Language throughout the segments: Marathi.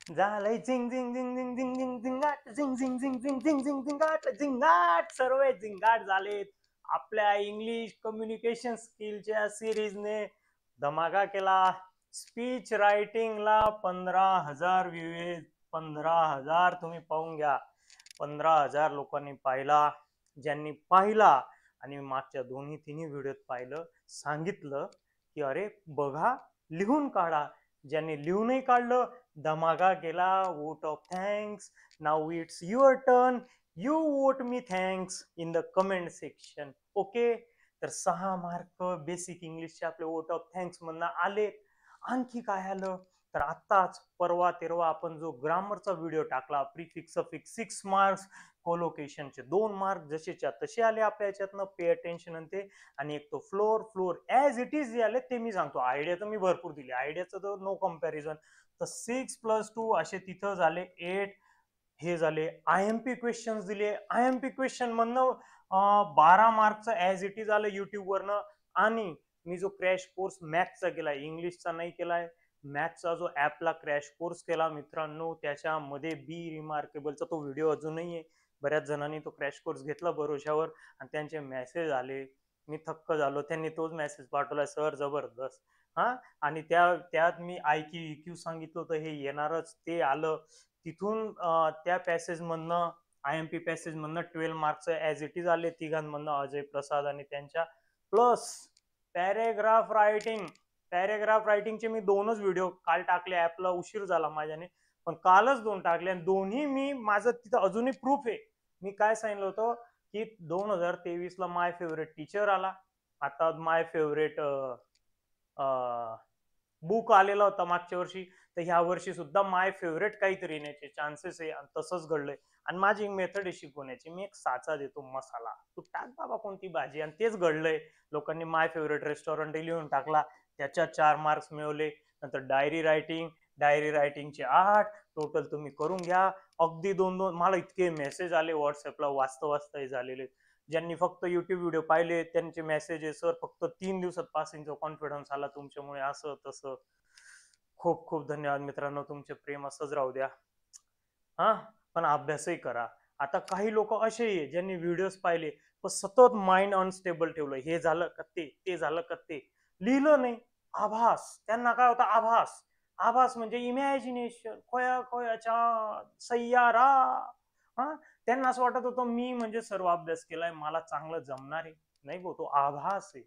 झालंय झिंग झिंग झिंग झिंग झिंग झिंग झिंगाट झिंग झिंग झिंग झिंग झिंग झिंग झिंगाट झिंगाट सर्व झिंगाट झालेत. आपल्या इंग्लिश कम्युनिकेशन स्किलच्या सिरीजने धमाका केला. Speech रायटिंगला 15,000 view. 15,000 तुम्ही पाहून घ्या. 15,000 लोकांनी पाहिला. ज्यांनी पाहिला आणि मागच्या दोन्ही तिन्ही व्हिडिओत पाहिलं, सांगितलं की अरे बघा, लिहून काढा. ज्यांनी लिहूनही काढलं, धमाका केला. Vote of thanks. Now it's your turn. You won't me thanks in the comment section. Okay. तर 6 मार्क बेसिक इंग्लिशचे आपले वोट ऑफ थँक्स म्हणून आले. आणखी काय आलं तर आत्ताच परवा तेरवा आपण जो ग्रामरचा व्हिडिओ टाकला, प्रीफिक्स सफिक्स 6 मार्क्स, कोलोकेशनचे 2 मार्क जसेच्या तसे आले आपल्या याच्यातनं. पे अटेन्शन आणि ते, आणि एक तो floor floor as it is जे आले ते मी सांगतो. आयडिया तर मी भरपूर दिली, आयडियाचं तर नो कम्पॅरिझन. तर 6+2 असे तिथं झाले 8. हे झाले आय एम पी क्वेश्चन दिले. आय एम पी क्वेश्चन म्हणणं 12 मार्कचं ऍज इट इज आलं युट्यूबवरनं. आणि मी जो क्रॅश कोर्स मॅथचा केलाय, इंग्लिशचा नाही केलाय, मॅथचा जो ऍपला क्रॅश कोर्स केला मित्रांनो, त्याच्यामध्ये बी रिमार्केबलचा तो व्हिडिओ अजूनही आहे. बऱ्याच जणांनी तो क्रॅश कोर्स घेतला भरोशावर आणि त्यांचे मेसेज आले. मी थक्क झालो. त्यांनी तोच मेसेज पाठवला, सर जबरदस्त. हा. आणि त्यात मी आय क्यू ई क्यू सांगितलं होतं, हे येणारच, ते आलं. तिथून त्या पॅसेज मधनं, आय एम पी पॅसेज मधनं 12 मार्कचं ऍज इट इज आले तिघांमधनं, अजय प्रसाद आणि त्यांच्या. Plus paragraph writing. पॅरेग्राफ रायटिंगचे मी 2च व्हिडिओ काल टाकले. ऍपला उशीर झाला माझ्याने, पण कालच 2 टाकले. आणि दोन्ही मी, माझं तिथं अजूनही प्रूफ आहे. मी काय सांगितलं होतं की 2023ला माय फेवरेट टीचर आला. आता माय फेवरेट बुक आलेला होता मागच्या वर्षी. तर ह्या वर्षी सुद्धा माय फेवरेट काहीतरी येण्याचे चान्सेस आहे. आणि तसंच घडलंय. आणि माझी मेथड आहे शिकवण्याची. मी एक साचा देतो, मसाला, तू टाक बाबा कोणती भाजी. आणि तेच घडलंय. लोकांनी माय फेवरेट रेस्टॉरंट लिहून टाकला, त्याच्यात 4 मार्क्स मिळवले. नंतर डायरी रायटिंग. डायरी रायटिंगचे 8. टोटल तुम्ही करून घ्या. अगदी 2-2 मला इतके मेसेज आले व्हॉट्सअपला, वाचता वाचता झालेले. ज्यांनी फक्त युट्यूब व्हिडिओ पाहिले त्यांचे मेसेज आहे, सर फक्त 3 दिवसात पासिंगचा कॉन्फिडन्स आला तुमच्यामुळे, असं तसं. खूप खूप धन्यवाद मित्रांनो. तुमचे प्रेम असंच राहू द्या. हा. पण अभ्यासही करा. आता काही लोक असेही आहे ज्यांनी व्हिडिओज पाहिले पण सतत माइंड अनस्टेबल ठेवलं. हे झालं का ते झालं का ते, लिहिलं नाही. आभास. त्यांना काय होतं, आभास. आभास म्हणजे इमॅजिनेशन, खोया खोयाच्या सय्यारा. हा. त्यांना असं वाटत होतं मी म्हणजे सर्व अभ्यास केलाय, मला चांगलं जमणार आहे. नाही भाऊ, तो आभास आहे.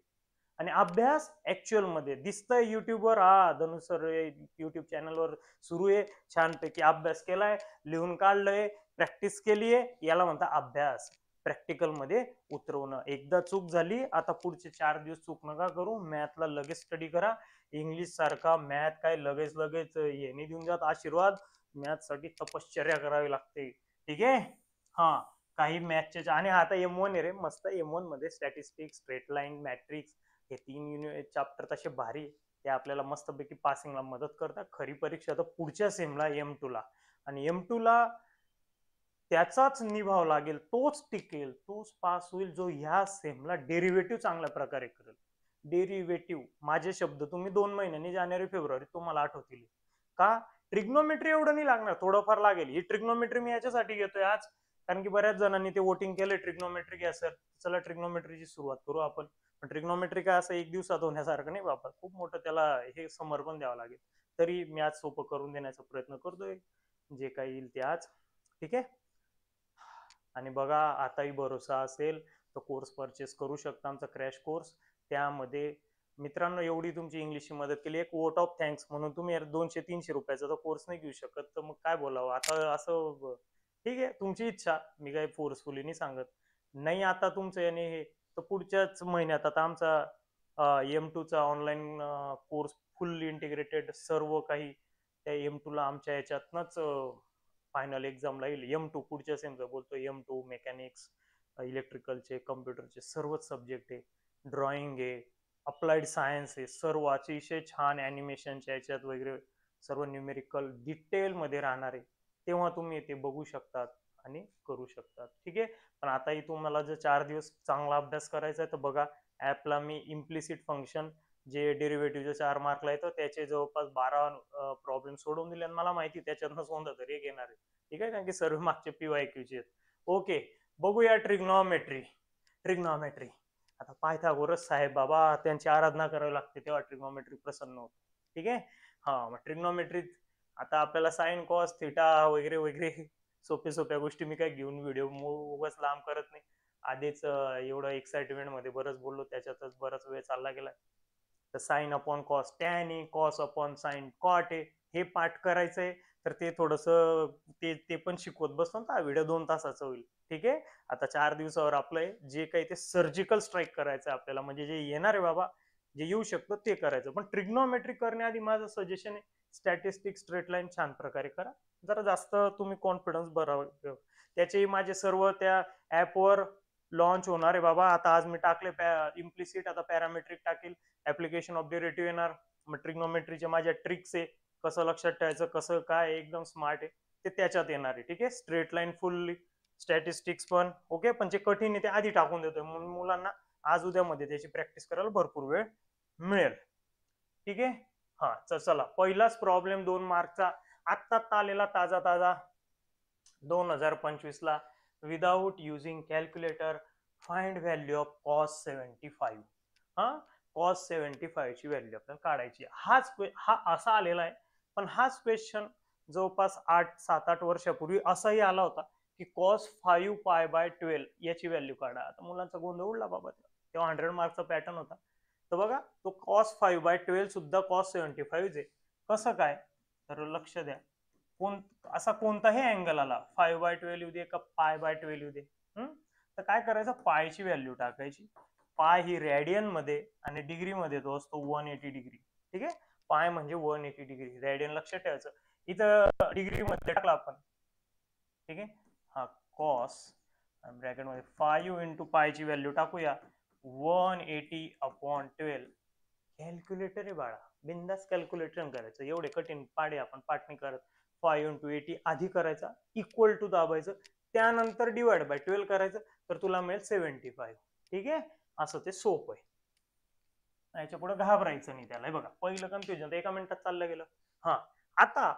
आणि अभ्यास ऍक्च्युअल मध्ये दिसतंय युट्यूबवर. हा, धनु सर युट्यूब चॅनलवर सुरू आहे, छानपैकी अभ्यास केलाय, लिहून काढलंय, प्रॅक्टिस केलीये, याला म्हणता अभ्यास. प्रॅक्टिकल मध्ये उतरवणं. एकदा चूक झाली, आता पुढचे 4 दिवस चूक नका करू. मॅथला लगेच स्टडी करा. इंग्लिश सारखा मॅथ काय लगेच लगेच येणे देऊन जात आशीर्वाद. मॅथ साठी तपश्चर्या करावी लागते. ठीक आहे. हा. काही मॅथचे आणि आता M1 आहे रे, मस्त. M1 मध्ये स्टॅटिस्टिक्स, स्ट्रेट लाईन, मॅट्रिक्स, हे 3 चॅप्टर तसे भारी. ते आपल्याला मस्तपैकी पासिंगला मदत करतात. खरी परीक्षा तर पुढच्या सेमला M2 ला. आणि M2 ला त्याचाच निभाव लागेल, तोच टिकेल, तोच पास होईल जो ह्या सेमला डेरिव्हेटिव्ह चांगल्या प्रकारे करेल. डेरिव्हेटिव्ह, माझे शब्द तुम्ही 2 महिन्यांनी, जानेवारी फेब्रुवारी, तुम्हाला आठवतील का. ट्रिग्नोमेट्री एवढं नाही लागणार, थोडंफार लागेल. ही ट्रिग्नोमेट्री मी याच्यासाठी घेतोय आज, कारण की बऱ्याच जणांनी ते वोटिंग केलं ट्रिग्नोमेट्री घ्या सर. चला ट्रिग्नोमेट्रीची सुरुवात करू आपण. पण ट्रिग्नोमेट्री काय असं 1 दिवसात होण्यासारखं नाही बाबा, खूप मोठं त्याला हे समर्पण द्यावं लागेल. तरी मी आज सोपं करून देण्याचा प्रयत्न करतोय, जे काही येईल ते आज. ठीक आहे. आणि बघा, आताही भरोसा असेल तर कोर्स परचेस करू शकता, आमचा क्रॅश कोर्स. त्यामध्ये मित्रांनो एवढी तुमची इंग्लिशची मदत केली. एक वोट ऑफ थँक्स म्हणून तुम्ही 200-300 रुपयाचा तर कोर्स नाही घेऊ शकत, तर मग काय बोलावं आता असं. ठीक आहे, तुमची इच्छा, मी काही फोर्सफुली नाही सांगत. नाही आता तुमचं याने हे, तर पुढच्याच महिन्यात आता आमचा M2 चा ऑनलाईन कोर्स फुल इंटिग्रेटेड सर्व काही त्या M2 ला आमच्या याच्यातनच फायनल एक्झामला येईल. M2 पुढच्या सेमचं बोलतो. M2 मेकॅनिक्स, इलेक्ट्रिकलचे, कम्प्युटरचे सर्वच सब्जेक्ट आहे. ड्रॉइंग आहे, अप्लाइड सायन्स आहे, सर्व अतिशय छान ॲनिमेशनच्या याच्यात वगैरे सर्व न्यूमेरिकल डिटेलमध्ये राहणार आहे. तेव्हा तुम्ही ते बघू शकतात आणि करू शकतात. ठीक आहे. पण आताही तुम्हाला जर 4 दिवस चांगला अभ्यास करायचा आहे तर बघा, ॲपला मी इम्प्लिसिट फंक्शन जे डेरिव्हेटिव्हचे 4 मार्कला येतं त्याचे जवळपास 12 प्रॉब्लेम सोडवून दिले आणि मला माहिती त्याच्यातनं कोणता तरी एक येणार आहे. ठीक आहे, कारण की सर्व मागचे PYQचे आहेत. ओके, बघूया ट्रिग्नॉमेट्री. ट्रिग्नॉमेट्री आता पायथागोरस साहेब बाबा त्यांची आराधना करावी लागते तेव्हा ट्रिग्नॉमेट्री प्रसन्न होत. ठीक आहे, हा मग ट्रिग्नॉमेट्रीत आता आपल्याला साइन कॉस थिटा वगैरे वगैरे सोप्या सोप्या गोष्टी मी काय घेऊन व्हिडिओ उगाच लांब करत नाही. आधीच एवढं एक्साइटमेंट मध्ये बरंच बोललो, त्याच्यातच बराच वेळ चालला गेला. तर sine upon cos tan A, cos upon sine cot A, हे पाठ करायचंय. तर ते थोडस ते पण शिकवत बसतो ना, व्हिडिओ 2 तासाचा होईल. ठीक आहे, आता 4 दिवसावर आपलं जे काही ते सर्जिकल स्ट्राईक करायचं आपल्याला, म्हणजे जे येणार आहे बाबा, जे येऊ शकतं ते करायचं. पण ट्रिग्नोमेट्री करण्याआधी माझं सजेशन आहे, स्टॅटिस्टिक स्ट्रेट लाईन छान प्रकारे करा. जरा जास्त तुम्ही कॉन्फिडन्स भरावा. त्याचे माझे सर्व त्या ऍपवर लॉन्च होणार आहे बाबा. आता आज मी टाकले इम्प्लिसिट, आता पॅरामेट्रिक टाकेल, ऍप्लिकेशन ऑफ डेरिव्हेटिव्ह येणार. मग ट्रिग्नोमेट्रीच्या माझ्या ट्रिक्स आहे, कसं लक्षात ठेवायचं, कसं काय एकदम स्मार्ट आहे ते त्याच्यात येणार आहे. ठीक आहे, स्ट्रेट लाईन फुल्ली, स्टॅटिस्टिक्स पण ओके. पण जे कठीण आहे ते आधी टाकून देतोय म्हणून मुलांना आज उद्या मध्ये त्याची प्रॅक्टिस करायला भरपूर वेळ मिळेल. ठीक आहे, हा चला पहिलाच प्रॉब्लेम 2 मार्कचा आत्ता आलेला ताजा ताजा 2025 ला. Without using calculator find value of cos 75. हा, कॉस 75 ची व्हॅल्यू आपल्याला काढायची. हा असा आलेला आहे, पण हाच क्वेश्चन जवळपास 7-8 वर्षापूर्वी असाही आला होता की कॉस 5 पाय बाय 12 याची व्हॅल्यू काढा. आता मुलांचा गोंधळ उडला बाबा, तेव्हा 100 मार्कचा पॅटर्न होता. तर बघा, तो कॉस 5 बाय 12 सुद्धा कॉस 75 आहे. कसं काय, तर लक्ष द्या. असा कोणताही अँगल आला, 5/12 येऊ दे का π/12 येऊ दे, तर काय करायचं, पायची व्हॅल्यू टाकायची. पाय ही रॅडियन मध्ये आणि डिग्री मध्ये तो असतो 180 डिग्री. ठीक आहे, पाय म्हणजे 180 डिग्री, रॅडियन लक्षात ठेवायचं. इथं डिग्री मध्ये टाकला आपण. ठीक आहे, हा कॉस ब्रॅकेट मध्ये 5 इंटू पायची व्हॅल्यू टाकूया 180/12. कॅल्क्युलेटर आहे बाळा, बिंदास कॅल्क्युलेटर करायचं, एवढे कठीण पाडे आपण पाठ नाही करत. 5 इंटू 80 आधी करायचा, इक्वल टू दाबायचं, त्यानंतर डिवाइड बाय 12 करायचं, तर तुला मिळेल 75. ठीक आहे, असं ते सोपं आहे. याच्या पुढे घाबरायचं नाही त्याला. बघा, पहिलं कन्फ्युजन एका मिनिटात चाललं गेलं. हा, आता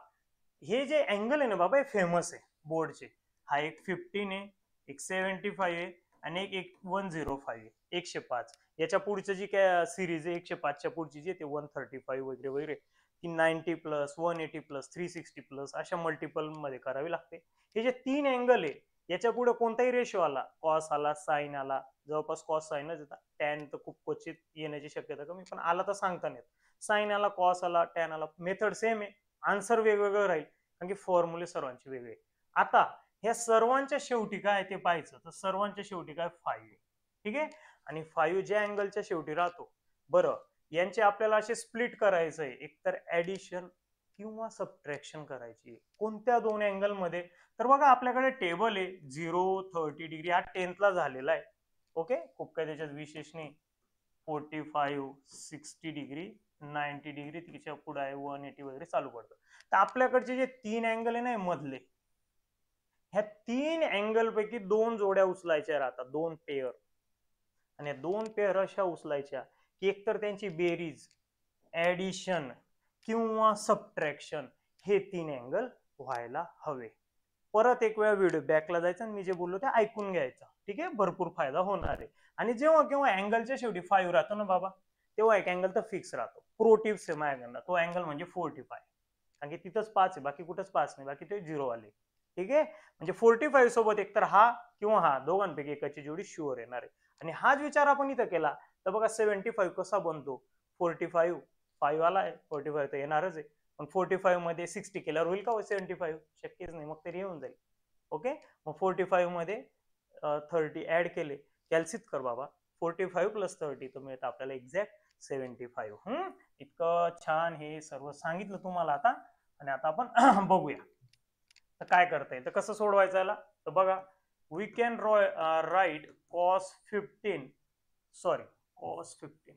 हे जे अँगल आहे ना बाबा, हे फेमस आहे बोर्डचे. हा एक 15 आहे, एक 75 आहे आणि एक 105 आहे, 105. याच्या पुढचं जी काय सिरीज आहे 105च्या पुढची जी ते 135 वगैरे वगैरे, ती 90 प्लस 180 प्लस 360 प्लस अशा मल्टिपल मध्ये करावी लागते. हे जे 3 अँगल आहे याच्या पुढे कोणताही रेशो आला, कॉस आला, साइन आला, जवळपास कॉस साइनच येतात, टॅन तर खूप क्वचित येण्याची शक्यता कमी, पण आला तर सांगता नाही. साइन आला, कॉस आला, टॅन आला, मेथड सेम आहे, आन्सर वेगवेगळं राहील कारण की फॉर्म्युले सर्वांचे वेगळे. आता ह्या सर्वांच्या शेवटी काय ते पाहायचं, तर सर्वांच्या शेवटी काय 5 आहे. ठीक आहे, आणि 5 ज्या अँगलच्या शेवटी राहतो, बरं यांचे आपल्याला असे स्प्लिट करायचंय, एकतर ऍडिशन किंवा सबट्रॅक्शन करायची. कोणत्या 2 अँगल मध्ये, तर बघा आपल्याकडे टेबल आहे 0, 30 डिग्री, हा 10th ला झालेला आहे. ओके, खूप काही त्याच्यात विशेष नाही. 45, 60 डिग्री, 90 डिग्री, तिच्या पुढे आहे 180 वगैरे चालू पडतं. तर आपल्याकडचे जे 3 अँगल आहे ना मधले, ह्या 3 अँगल पैकी 2 जोड्या उचलायच्या राहतात, 2 पेअर. आणि 2 पेअर अशा उचलायच्या की एकतर त्यांची बेरीज, ऍडिशन किंवा सबट्रॅक्शन हे 3 अँगल व्हायला हवे. परत एक वेळा व्हिडिओ बॅकला जायचं आणि मी जे बोललो ते ऐकून घ्यायचं. ठीक आहे, भरपूर फायदा होणार आहे. आणि जेव्हा केव्हा अँगलच्या शेवटी 5 राहतो ना बाबा, तेव्हा एक अँगल तर फिक्स राहतो. प्रो टिप्स आहे माझ्याकडनं, तो अँगल म्हणजे 45. कारण की तिथंच 5 आहे, बाकी कुठंच 5 नाही, बाकी ते 0 आले. ठीक आहे, म्हणजे 45 सोबत एकतर हा किंवा हा दोघांपैकी एकाची जोडी शुअर येणार आहे. आणि हाच विचार आपण इथं केला तर बघा 75 कसा बनतो, 45 5 आला आहे, 45 तर येणारच आहे. पण 45 मध्ये 60 केल्यावर होईल का 75? शक्यच नाही, मग तरी येऊन जाईल. ओके, मग 45 मध्ये 30 ऍड केले, कॅल्सित कर बाबा, 45 प्लस 30 तर मिळतं आपल्याला एक्झॅक्ट 75. इतकं छान हे सर्व सांगितलं तुम्हाला आता. आणि आता आपण बघूया तर काय करता येईल, तर कसं सोडवायचं याला. तर बघा, we can write cos 15, sorry, cos 15,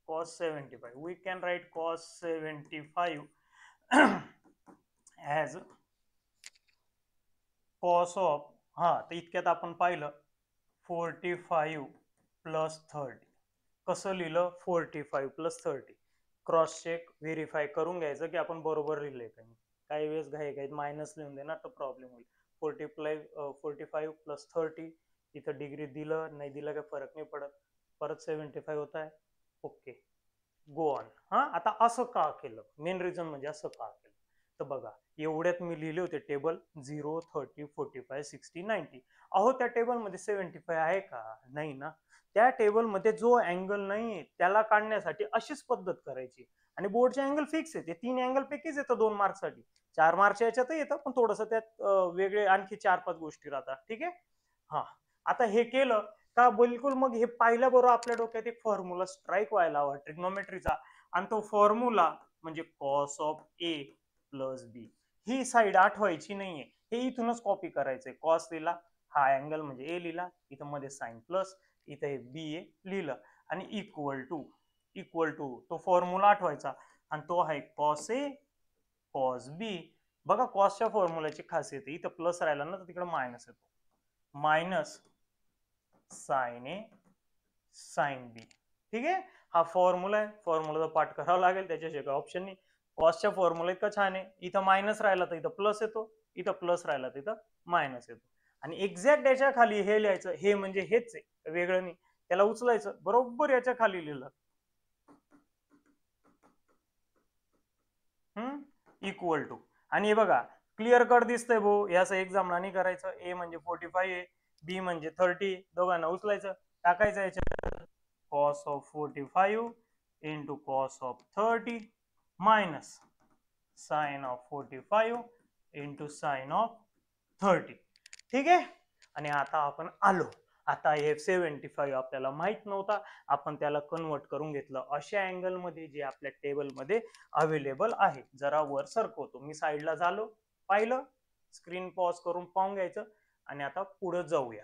cos 75, we can write cos 75 as cos of, हा तर इतक्यात आपण पाहिलं 45 प्लस 30. कसं लिहिलं, 45 प्लस 30. क्रॉस चेक व्हेरीफाय करून घ्यायचं की आपण बरोबर लिहिलंय का नाही. काही वेळेस घाई मायनस लिहून देणार तर प्रॉब्लेम होईल. 45 प्लस 30, इथं डिग्री दिलं नाही दिलं काही फरक नाही पडत. परत 75 होत आहे. Okay, go on. हा, आता असं का केलं, मेन रिझन म्हणजे असं का केलं तर बघा, एवढ्यात मी लिहिले होते टेबल 0, 30, 45, 60, 90. अहो त्या टेबल मध्ये 75 आहे का, नाही ना. त्या टेबल मध्ये जो अँगल नाही त्याला काढण्यासाठी अशीच पद्धत करायची. आणि बोर्डचे अँगल फिक्स आहे, ते 3 अँगल पैकीच येतं 2 मार्कसाठी. 4 मार्कच्या याच्यात येतं, पण थोडस त्यात वेगळे आणखी 4-5 गोष्टी राहतात. ठीक आहे. हा, आता हे केलं का बिलकुल मग हे पाहिल्याबरोबर आपल्या डोक्यात एक फॉर्म्युला स्ट्राईक व्हायला हवा ट्रिग्नोमेट्रीचा. आणि तो फॉर्म्युला म्हणजे cos of a plus b. ही साईड आठवायची नाहीये, हे इथूनच कॉपी करायचंय. कॉस लिहिला, हा अँगल म्हणजे ए लिहिला, इथं मध्ये साइन प्लस, इथं हे बी ए लिहिलं, आणि इक्वल टू तो फॉर्म्युला आठवायचा. आणि तो आहे कॉस ए कॉस बी. बघा कॉसच्या फॉर्म्युलाची खासियत इथं प्लस राहिला ना तर तिकडे मायनस येतो. मायनस साइन ए साइन बी. ठीक आहे. हा फॉर्म्युला आहे, फॉर्म्युलाचा पाठ करावा लागेल, त्याच्याशिवाय काही ऑप्शन नाही. कॉसच्या फॉर्म्युला इतकं छान आहे, इथं मायनस राहिला तर इथं प्लस येतो, इथं प्लस राहिला तर इथं मायनस येतो. आणि एक्झॅक्ट याच्या खाली हे लिहायचं, हे म्हणजे हेच आहे, वेगळं नाही. त्याला उचलायचं, बरोबर याच्या खाली लिहिलं इक्वल टू. आणि हे बघा क्लिअर कट दिसतंय भाऊ, याचं एक्झाम नाही करायचं. ए म्हणजे 45 आहे, बी म्हणजे 30, दोघांना उचलायचं, टाकायचं याच्यात cos of 45 into cos of 30 minus sine of 45 into sine of 30. ठीक आहे. आणि आता आपण आलो, आता हे 75 आपल्याला माहित नव्हता, आपण त्याला कन्वर्ट करून घेतलं अशा अँगल मध्ये जे आपल्या टेबल मध्ये अवेलेबल आहे. जरा वर सरकवतो मी, साईडला झालो, पाहिलं, स्क्रीन पॉज करून पाहून घ्यायचं. आणि आता पुढे जाऊया.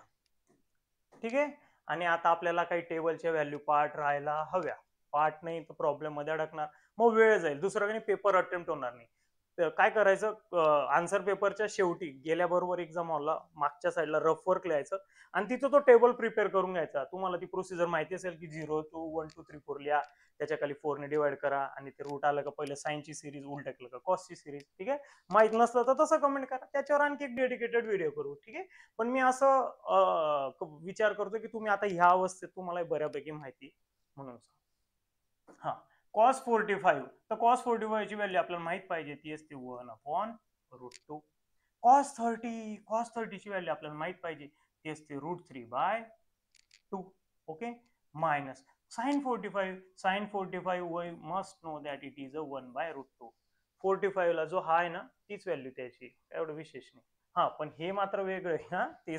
ठीक आहे. आणि आता आपल्याला काही टेबलच्या व्हॅल्यू पार्ट राहायला हव्या. पार्ट नाही तर प्रॉब्लेम मध्ये अडकणार, मग वेळ जाईल, दुसरं काही पेपर अटेम्प्ट होणार नाही. काय करायचं, आन्सर पेपरच्या शेवटी गेल्याबरोबर एक्झाम हॉलला मागच्या साईडला रफ वर्क लिहायचं आणि तिथं तो टेबल प्रिपेअर करून घ्यायचा. तुम्हाला ती प्रोसिजर माहिती असेल की 0 2 1 2 3 4 लिहा, त्याच्या खाली 4 ने डिवाइड करा, आणि ते रूट आलं का पहिलं साईनची सिरीज, उलट केलं का कॉसची सिरीज. ठीक आहे. माहित नसलं तर तसं कमेंट करा, त्याच्यावर आणखी एक डेडिकेटेड व्हिडिओ करू. ठीक आहे. पण मी असं विचार करतो की तुम्ही आता ह्या अवस्थेत तुम्हाला बऱ्यापैकी माहिती म्हणून. हा, कॉस 45, तर कॉस 45 ची व्हॅल्यू आपल्याला माहित पाहिजे, ती असते 1/√2. कॉस 30 ची व्हॅल्यू आपल्याला माहित पाहिजे, ती असते √3/2. Okay. Minus sine 45 we must know that it is 1/√2. 45 ला जो हा आहे ना तीच व्हॅल्यू त्याची, एवढं विशेष नाही. हा, पण हे मात्र वेगळं आहे. हा, ते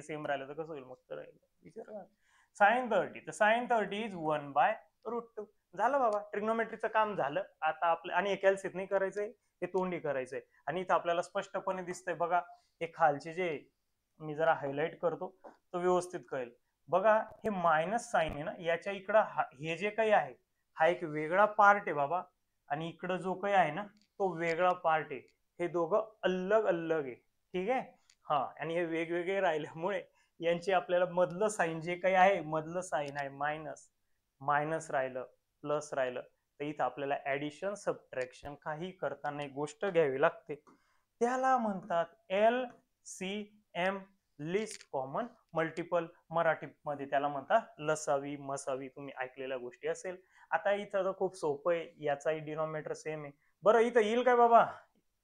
सेम राहिलं तर कसं होईल, मस्त राहील. विचार, साइन 30 इज 1/√2. झालं बाबा, ट्रिग्नोमेट्रीचं काम झालं. आता आपलं आणि कॅल्सित नाही करायचंय, हे तोंडी करायचंय. आणि इथं आपल्याला स्पष्टपणे दिसतंय बघा, हे खालचे जे मी जरा हायलाइट करतो तो व्यवस्थित कळेल. बघा हे मायनस साइन आहे ना, याच्या इकडं हे जे काही आहे हा एक वेगळा पार्ट आहे बाबा, आणि इकडं जो काही आहे ना तो वेगळा पार्ट आहे. हे दोघं अलग अलग आहे. ठीक आहे. हा, आणि हे वेगवेगळे राहिल्यामुळे यांची आपल्याला मधलं साइन जे काही आहे, मधलं साइन आहे मायनस, मायनस राहिलं, प्लस राहिलं, तर इथं आपल्याला ऍडिशन सबट्रॅक्शन काही करताना एक गोष्ट घ्यावी लागते, त्याला म्हणतात LCM, लिस्ट कॉमन मल्टिपल. मराठीमध्ये त्याला म्हणतात लसावी मसावी, तुम्ही ऐकलेल्या गोष्टी असेल. आता इथं तर खूप सोपं आहे, याचाही डिनॉमिनेटर सेम आहे. बरं इथं येईल काय बाबा,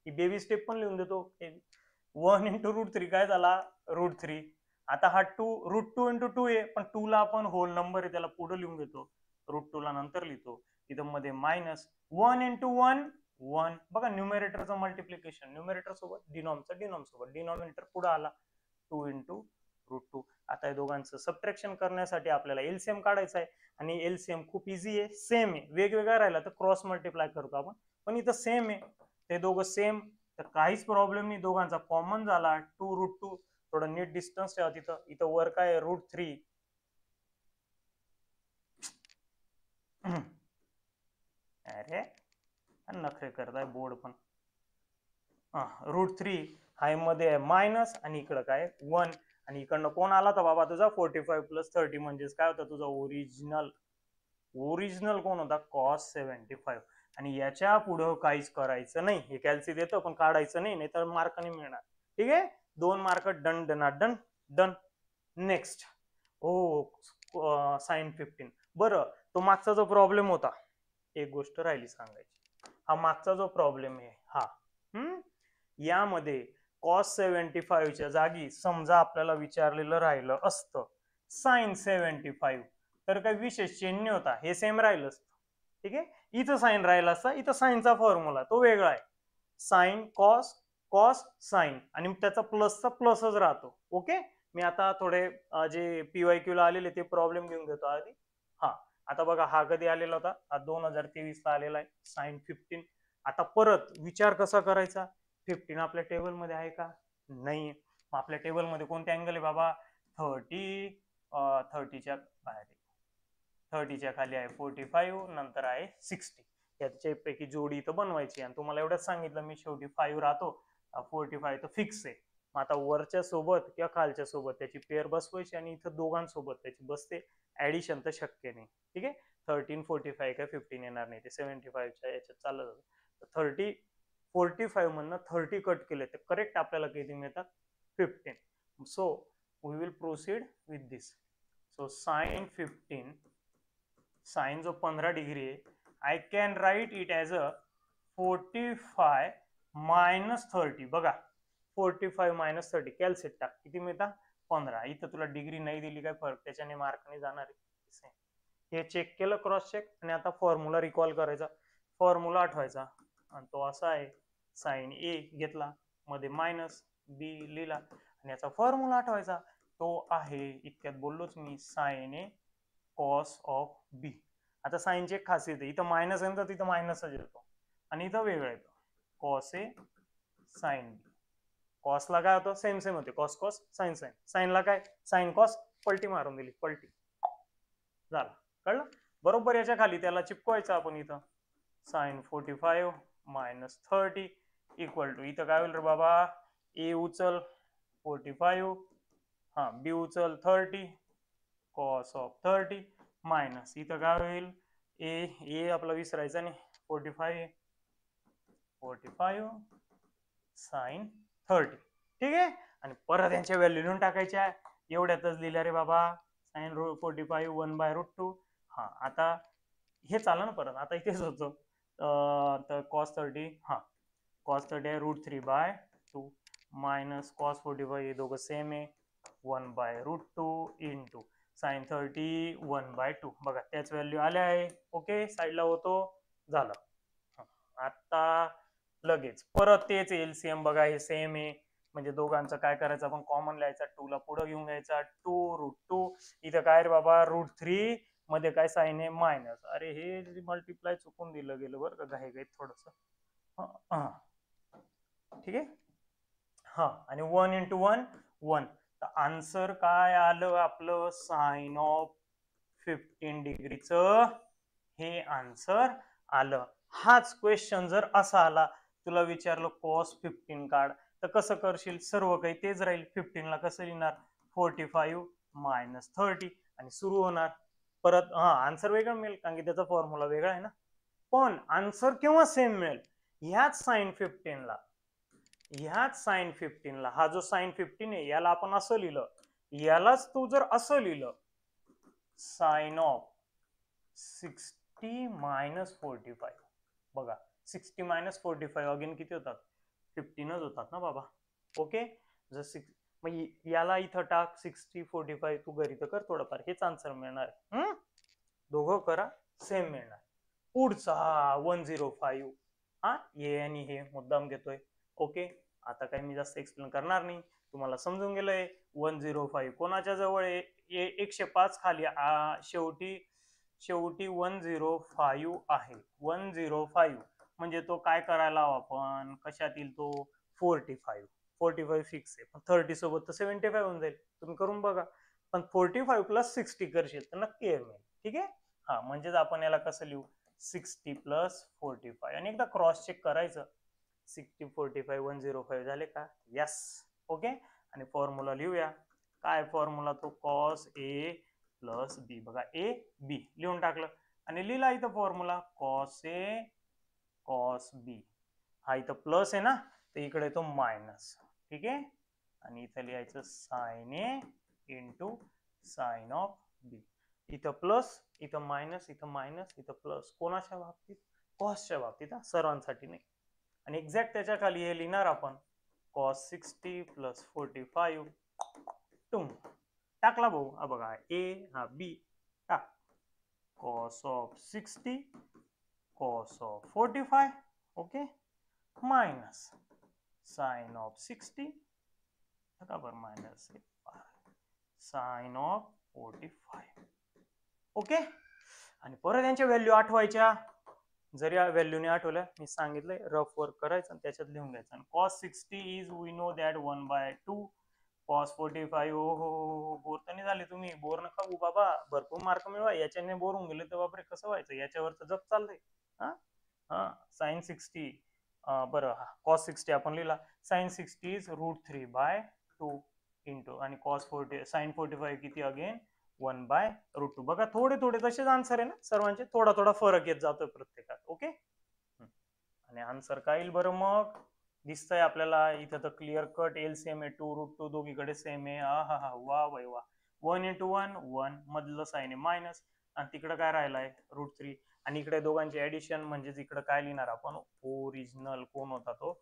ही बेबी स्टेप पण लिहून देतो. 1 इंटू √3 काय झाला, √3. आता हा √2 इंटू 2 आहे, पण 2 ला आपण होल नंबर आहे त्याला पुढे लिहून देतो, √2 ला नंतर लिहितो. इथं मध्ये मायनस 1 इंटू 1 1. बघा न्यूमरेटरचं मल्टिप्लिकेशन न्यूमरेटर सोबत, डिनॉमचं डिनॉम सोबत, डिनॉमिनेटर पुढे आला 2 इंटू √2. आता या दोघांचं सबट्रॅक्शन करण्यासाठी आपल्याला एलसीएम काढायचं आहे, आणि एलसीएम खूप इझी आहे, सेम आहे. वेगवेगळा राहिला तर क्रॉस मल्टिप्लाय करतो आपण, पण इथं सेम आहे, ते दोघं सेम, तर काहीच प्रॉब्लेम नाही. दोघांचा कॉमन झाला 2√2. थोडं नीट डिस्टन्स ठेवा तिथं. इथं वर काय √3. अरे नखरे करताय बोर्ड पण. √3 हाय मध्ये आहे मायनस, आणि इकडं काय 1, आणि इकडनं कोण आला तर बाबा तुझा 45 + 30, म्हणजेच काय होतं तुझा ओरिजिनल. ओरिजिनल कोण होता, कॉस 75. आणि याच्या पुढं काहीच करायचं नाही. हे कॅल्सी देतं पण काढायचं नाही, नाही तर मार्क नाही मिळणार. ठीक आहे, 2 mark done done done done. Next, हो साइन 15. बरं, तो मागचा जो प्रॉब्लेम होता, एक गोष्ट राहिली सांगायची. हा मागचा जो प्रॉब्लेम आहे हा, यामध्ये कॉस 75 च्या जागी समजा आपल्याला विचारलेलं राहिलं असतं साइन 75, तर काही विशेष चेंज नाही होता, हे सेम राहिलं असतं. ठीक आहे, इथं साइन राहिला असता, इथं साइनचा फॉर्म्युला तो वेगळा आहे. साइन कॉस, कॉस साइन, आणि त्याचा प्लसचा प्लसच राहतो. ओके, मी आता थोडे जे पीवायक्यू ला आलेले ते प्रॉब्लेम घेऊन घेतो आधी. हा, आता बघा हा कधी आलेला होता, हा 2023 ला आलेला आहे, साइन 15. आता परत विचार कसा करायचा, 15 आपल्या टेबल मध्ये आहे का, नाही. आपल्या टेबल मध्ये कोणते अँगल आहे बाबा, 30च्या बाहेर, 30च्या खाली आहे 45, नंतर आहे 60. याच्यापैकी जोडी इथं बनवायची, आणि तुम्हाला एवढंच सांगितलं मी, शेवटी 5 राहतो, 45 तर फिक्स आहे. आता वरच्या सोबत किंवा खालच्या सोबत त्याची पेअर बसवायची, आणि इथं दोघांसोबत त्याची बसते, ऍडिशन तर शक्य नाही. ठीक आहे, 13 45 काय 15 येणार नाही, ते 75च्या याच्यात चाललं जातं. 45 मधनं 30 कट केले तर करेक्ट आपल्याला किती मिळतात, 15. So we will proceed with this. So sine 15, sine जो 15 डिग्री आहे, I can write it as a 45 minus 30. बघा, 45 मायनस 30 कॅल्सिट टाक, किती मिळतात 15. इथं तुला डिग्री नाही दिली काय फरक, त्याच्याने मार्क नाही जाणार आहे. हे चेक केलं, क्रॉस चेक, आणि आता फॉर्म्युला रिकॉल करायचा, फॉर्म्युला आठवायचा, आणि तो असा आहे, साइन ए घेतला, मध्ये मायनस बी लिहिला, आणि याचा फॉर्म्युला आठवायचा, तो आहे इतक्यात बोललोच मी, साइन ए कॉस ऑफ बी. आता साइनची एक खासियत आहे, इथं मायनस आहे तर तिथं मायनसच येतो, आणि इथं वेगळं येतो, कॉस ए साइन बी. कॉसला काय होतं, सेम सेम होते, कॉस कॉस साइन साइन. साइनला काय, साइन कॉस, पलटी मारून दिली, पलटी झाला. कळलं, बरोबर याच्या खाली त्याला चिपकवायचं आपण इथं, साइन 45 मायनस 30 इक्वल टू, इथं काय होईल रे बाबा, ए उचल 45, हा बी उचल 30 कॉस ऑफ 30, मायनस इथं काय होईल, ए आपला विसरायचा नाही, 45 साइन 30. ठीक आहे, आणि परत यांच्या व्हॅल्यू लिहून टाकायच्या, एवढ्यातच लिहिल्या रे बाबा, साइन 45 1/√2. हा, आता हे चाललं ना परत, आता इथेच होतं, तर कॉस 30, हा कॉस 30 आहे √3/2 मायनस कॉस 45, हे दोघं सेम आहे, 1/√2 इंटू साइन 30 1/2. बघा त्याच व्हॅल्यू आल्या आहे. ओके, साईडला होतो, झालं. आता लगेच परत तेच एलसीएम, बघा हे सेम आहे, म्हणजे दोघांचं काय करायचं, आपण कॉमन लिहायचा, 2 ला पुढे घेऊन घ्यायचा, 2√2. इथं काय रे बाबा, √3 मध्ये काय साइन आहे, मायनस. अरे हे मल्टिप्लाय चुकून दिलं गेलं बरं का, घाई घाईत थोडस. ठीक आहे, हा, आणि 1 इंटू 1 1. तर आन्सर काय आलं आपलं, साइन ऑफ 15 डिग्रीचं हे आन्सर आलं. हाच क्वेश्चन जर असा आला, तुला विचारलं कॉस 15 काढ, तर कसं करशील, सर्व काही तेच राहील, 15 ला कसं लिहिणार, 45 मायनस 30, आणि सुरू होणार परत. हा, आन्सर वेगळं मिळेल कारण की त्याचा फॉर्म्युला वेगळा आहे ना, पण आन्सर केव्हा सेम मिळेल, ह्याच साइन 15 ला, ह्याच साइन 15 ला. हा जो साइन 15 आहे याला आपण असं लिहिलं, यालाच तू जर असं लिहिलं, साइन ऑफ 60 मायनस 45. बघा 60 मायनस 45 अगेन किती होतात, 15च होतात ना बाबा. ओके, जर मग याला इथं टाक 60 45, तू घरी तर कर थोडंफार, हेच आन्सर मिळणार. दोघं करा, सेम मिळणार. पुढचा 105, हा हे आणि हे मुद्दाम घेतोय. ओके, आता काही मी जास्त एक्सप्लेन करणार नाही, तुम्हाला समजून गेलंय. 105 कोणाच्या जवळ आहे, 105 खाली, शेवटी 105 आहे. 105 म्हणजे तो काय करायला हवा, आपण कशात येईल तो, 45 फिक्स आहे, पण 30 सोबत तर 75 होऊन जाईल, तुम्ही करून बघा. पण 45 प्लस 60 करशील तर नक्की मिळेल. ठीक आहे, हा, म्हणजेच आपण याला कसं लिहू, 60 प्लस 45, आणि एकदा क्रॉस चेक करायचं, 60 45 105 झाले का, यस. ओके, आणि फॉर्म्युला लिहूया, काय फॉर्म्युला, तो कॉस ए प्लस बी. बघा ए बी लिहून टाकलं, आणि लिहिला इथं फॉर्म्युला कॉस ए कॉस बी. हा इथं प्लस आहे ना, तर इकडे येतो मायनस. ठीक आहे, आणि इथं लिहायचं sine a into sine of b. इथं प्लस, इथं मायनस, इथं मायनस, इथं प्लस. कोणाच्या बाबतीत? कॉसच्या बाबतीत, हा, सर्वांसाठी नाही. आणि एक्झॅक्ट त्याच्या खाली हे लिहिणार आपण कॉस 60 प्लस 45. टुम टाकला भाऊ. हा बघा, ए हा बी टाक. Cos of 60 cos of 45. Okay, minus sine of 60 बरोबर मायनस साइन ऑफ 45. ओके, आणि परत यांच्या व्हॅल्यू आठवायच्या. जर या व्हॅल्यूने आठवल्या, मी सांगितलंय रफ वर्क करायचं आणि त्याच्यात लिहून घ्यायचं. आणि cos 60 is we know that 1/2. Cos 45, हो बोर तर नाही झाले तुम्ही, बोर नका होऊ बाबा, भरपूर मार्क मिळवा. याच्याने बोर होऊन गेले तर बापरे कसं व्हायचं, याच्यावर तर जग चाललंय. हा हा साइन 60 बरं, कॉस 60 आपण लिहिला. साइन 60 इज √3/2 इंटू, आणि कॉस 40 साइन 45 किती अगेन 1/√2. बघा थोडे थोडे तसेच आन्सर आहे ना सर्वांचे, थोडा थोडा फरक येत जातोय प्रत्येकात. ओके, आणि आन्सर काय येईल बरं मग? दिसतंय आपल्याला इथं तर क्लिअर कट एलसीएम आहे 2√2, दोघीकडे सेम आहे. हा हा वा बाई वा. 1 इंटू 1 1, मधलं साइन आहे मायनस, आणि तिकडं काय राहिलाय √3. आणि इकडे दोघांचे ऍडिशन म्हणजे इकडे काय लिहिणार आपण? ओरिजिनल कोण होता तो?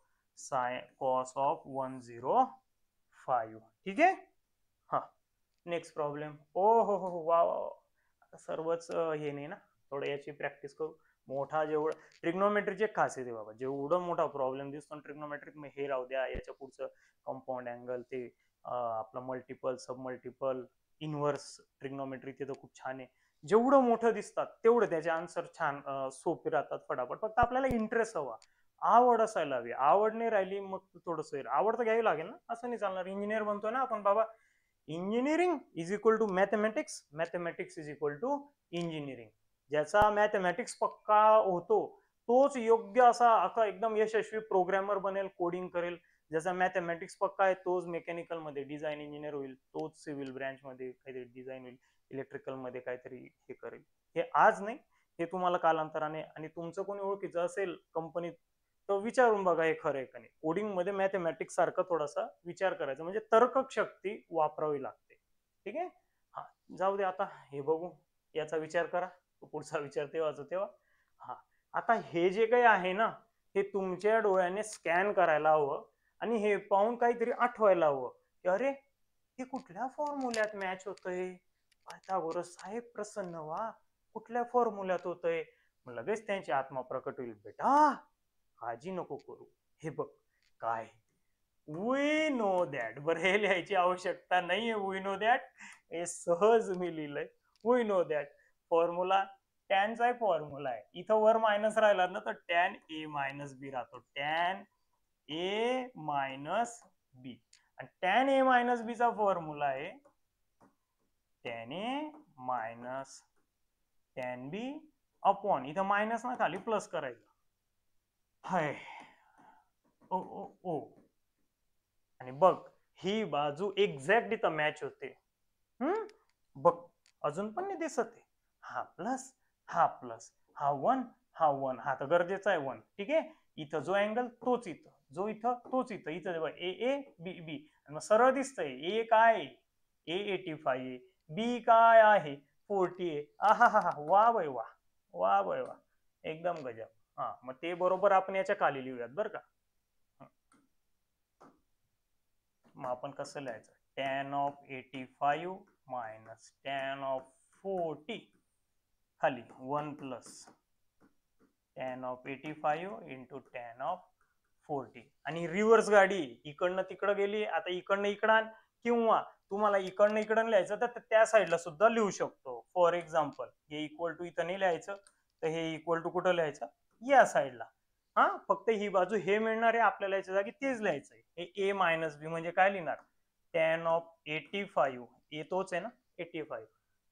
Cos of 105. ठीक आहे, हा. Next problem. ओ हो वा आता सर्वच हे नाही ना, थोडं याची प्रॅक्टिस करू. मोठा जेवढं ट्रिग्नोमेट्रीचे खासियत आहे बाबा, जेवढं मोठा प्रॉब्लेम दिसतो ट्रिग्नोमेट्रिक मग हे राहू द्या, याच्या पुढचं कंपाऊंड अँगल, ते आपलं मल्टिपल सब मल्टिपल इनव्हर्स ट्रिग्नोमेट्री, ते तर खूप छान आहे. जेवढं मोठं दिसतात तेवढं त्याचे आन्सर छान सोपे राहतात फटाफट. फक्त आपल्याला इंटरेस्ट हवा, आवड असायला हवी. आवड नाही राहिली मग थोडस आवड तर घ्यावी लागेल ना, असं नाही चालणार. इंजिनियर बनतोय ना आपण बाबा, engineering is equal to mathematics, mathematics is equal to engineering. ज्याचा मॅथमॅटिक्स पक्का होतो तोच योग्य असा एकदम यशस्वी प्रोग्रामर बनेल, कोडिंग करेल. ज्याचा मॅथमॅटिक्स पक्का आहे तोच मेकॅनिकल मध्ये डिझाईन इंजिनियर होईल, तोच सिव्हिल ब्रँच मध्ये काहीतरी डिझाईन होईल, इलेक्ट्रिकल मध्ये काहीतरी हे करेल. हे आज नाही, हे तुम्हाला कालांतराने. आणि तुमचं कोणी ओळखीचं असेल कंपनीत तर विचारून बघा हे खरं आहे का नाही. कोडिंग मध्ये मॅथमॅटिक्स सारखा थोडासा विचार करायचा, म्हणजे तर्क शक्ती वापरावी लागते. ठीक आहे, हा जाऊ दे आता, हे बघू, याचा विचार करा, पुढचा विचार तेव्हा. हा, आता हे जे काही आहे ना, हे तुमच्या डोळ्याने स्कॅन करायला हवं, आणि हे पाहून काहीतरी आठवायला हवं की अरे हे कुठल्या फॉर्म्युल्यात मॅच होतंय. पायथागोरस साहेब प्रसन्न व्हा, कुठल्या फॉर्म्युल्यात होतंय. लगेच त्यांची आत्मा प्रकट होईल, बेटा काळजी नको करू, हे बघ काय वी नो दॅट. बरं, हे लिहायची आवश्यकता नाहीये वी नो दॅट, हे सहज मी लिहिलंय. वी नो दॅट फॉर्म्युला टॅनचा फॉर्म्युला आहे. इथं वर मायनस राहिला ना तर टॅन ए मायनस बी राहतो, टॅन ए मायनस बी. आणि टॅन ए मायनस बी चा फॉर्म्युला आहे tan A minus tan B upon, इथं मायनस ना खाली प्लस करायचं. हाय ओ ओ ओ, आणि बघ ही बाजू एक्झॅक्ट इथं मॅच होते. बघ अजून पण नाही दिसत आहे. हा प्लस हा प्लस, हा वन हा वन, हा तर गरजेचा आहे वन. ठीक आहे, इथं जो अँगल तोच इथं, जो इथं तोच इथं, इथं ए ए बी बी. आणि मग सरळ दिसतंय ए काय ए 85, बी काय आहे 40 आहे. हा हा हा वा बाई वा, वा बाई वा, एकदम गजब. हा मग ते बरोबर आपण याच्या खाली लिहूयात बरं का. मग आपण कसं लिहायचं? Tan of 85 minus tan of 40 खाली 1 plus tan of 85 into tan of 40. आणि रिव्हर्स गाडी इकडनं तिकडं गेली, आता इकडनं इकडं, किंवा तुम्हाला इकडनं इकडं लिहायचं तर त्या साईडला सुद्धा लिहू शकतो. फॉर एक्झाम्पल हे इक्वल टू इथं नाही लिहायचं, तर हे इक्वल टू कुठं लिहायचं? या साईडला. हा फक्त ही बाजू हे मिळणार आहे आपल्याला, याच्या जागी तेच लिहायचंय. हे ए मायनस बी म्हणजे काय लिहिणार? टॅन ऑफ 85, ए तोच आहे ना 85,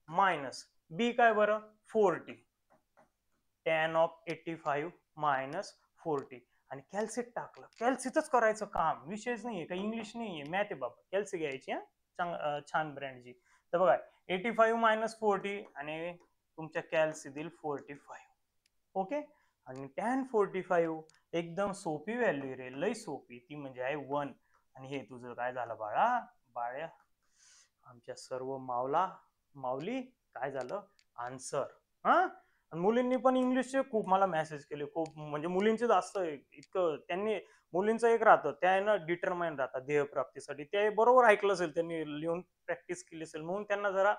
मायनस बी काय बरं 40, टॅन ऑफ 85 मायनस 40. आणि कॅल्सीत टाकलं, कॅल्सीच करायचं काम, विषयच नाहीये, काही इंग्लिश नाहीये, मॅथ आहे बाबा. कॅल्सी घ्यायची हा छान ब्रँडची. तर बघा 85 मायनस 40 आणि तुमच्या कॅल्सी देईल 45. ओके, आणि tan 45 एकदम सोपी व्हॅल्यू रे, लय सोपी, ती म्हणजे आहे 1. आणि हे तुझं काय झालं बाळ्या, आमच्या सर्व माऊली काय झालं, आन्सर. हा, आणि मुलींनी पण इंग्लिशचे खूप मला मेसेज केले, खूप म्हणजे मुलींचे जास्त इतकं त्यांनी, मुलींचं एक राहतं त्या ना डिटरमाइन राहतात ध्येयप्राप्तीसाठी, ते बरोबर ऐकलं असेल त्यांनी, लिहून प्रॅक्टिस केली असेल, म्हणून त्यांना जरा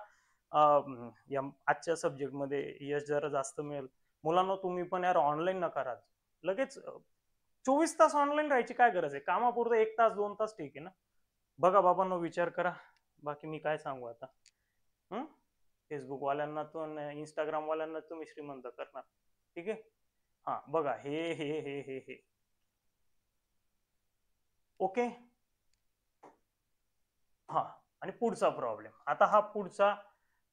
या आजच्या सब्जेक्टमध्ये यश जरा जास्त मिळेल. मुलांना तुम्ही पण यार ऑनलाईन नका राहत लगेच. 24 तास ऑनलाईन राहायची काय गरज आहे, कामापुरतं 1 तास 2 तास ठीक आहे ना. बघा बाबांनो, विचार करा, बाकी मी काय सांगू आता. फेसबुक वाल्यांना तो, इंस्टाग्राम वाल्यांना तुम्ही श्रीमंत करणार, ठीक आहे. हा बघा, हे ओके. हा, आणि पुढचा प्रॉब्लेम, आता हा पुढचा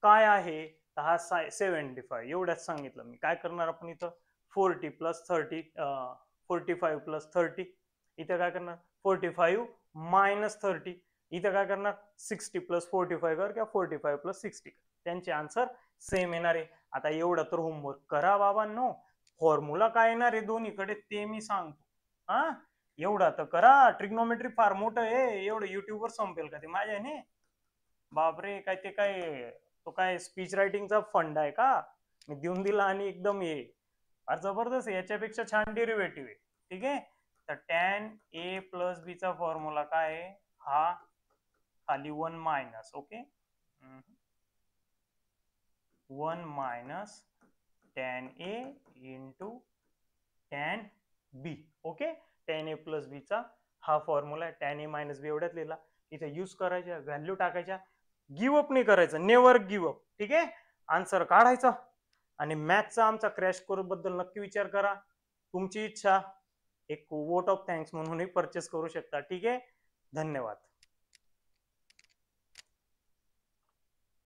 काय आहे, तर हा 75 एवढ्यात सांगितलं मी. काय करणार आपण इथं, 40 + 30 45 + 30, इथं काय करणार 45 - 30, इथं काय करणार 60 + 45 कर किंवा 45 + 60. त्यांचे आन्सर सेम येणार आहे. आता एवढं तर होमवर्क करा बाबांनो. फॉर्म्युला काय येणार आहे दोन्हीकडे ते मी सांगतो. हा, एवढा तर करा. ट्रिग्नोमेट्री फार मोठं आहे, एवढं युट्यूबवर संपेल का ते माझ्याने? बापरे, काय ते काय, तो काय स्पीच रायटिंगचा फंड आहे का, मी देऊन दिला आणि एकदम हे फार जबरदस्त आहे. याच्यापेक्षा छान डेरिव्हेटिव्ह आहे, ठीक आहे. तर tan a + b चा फॉर्म्युला काय आहे, हा खाली 1 minus, okay, 1 minus tan a into tan b. Okay, tan a + b चा हा फॉर्म्युला आहे. tan a - b एवढ्यात लिहिला, इथे यूज करायच्या, व्हॅल्यू टाकायच्या, गिव्ह अप नाही करायचं, नेव्हर गिव्ह अप, ठीक आहे. आन्सर काढायचा. आणि मॅथचा आमचा क्रॅश कोर्स बद्दल नक्की विचार करा. तुमची इच्छा, एक वोट ऑफ थँक्स म्हणूनही परचेस करू शकता, ठीक आहे. धन्यवाद.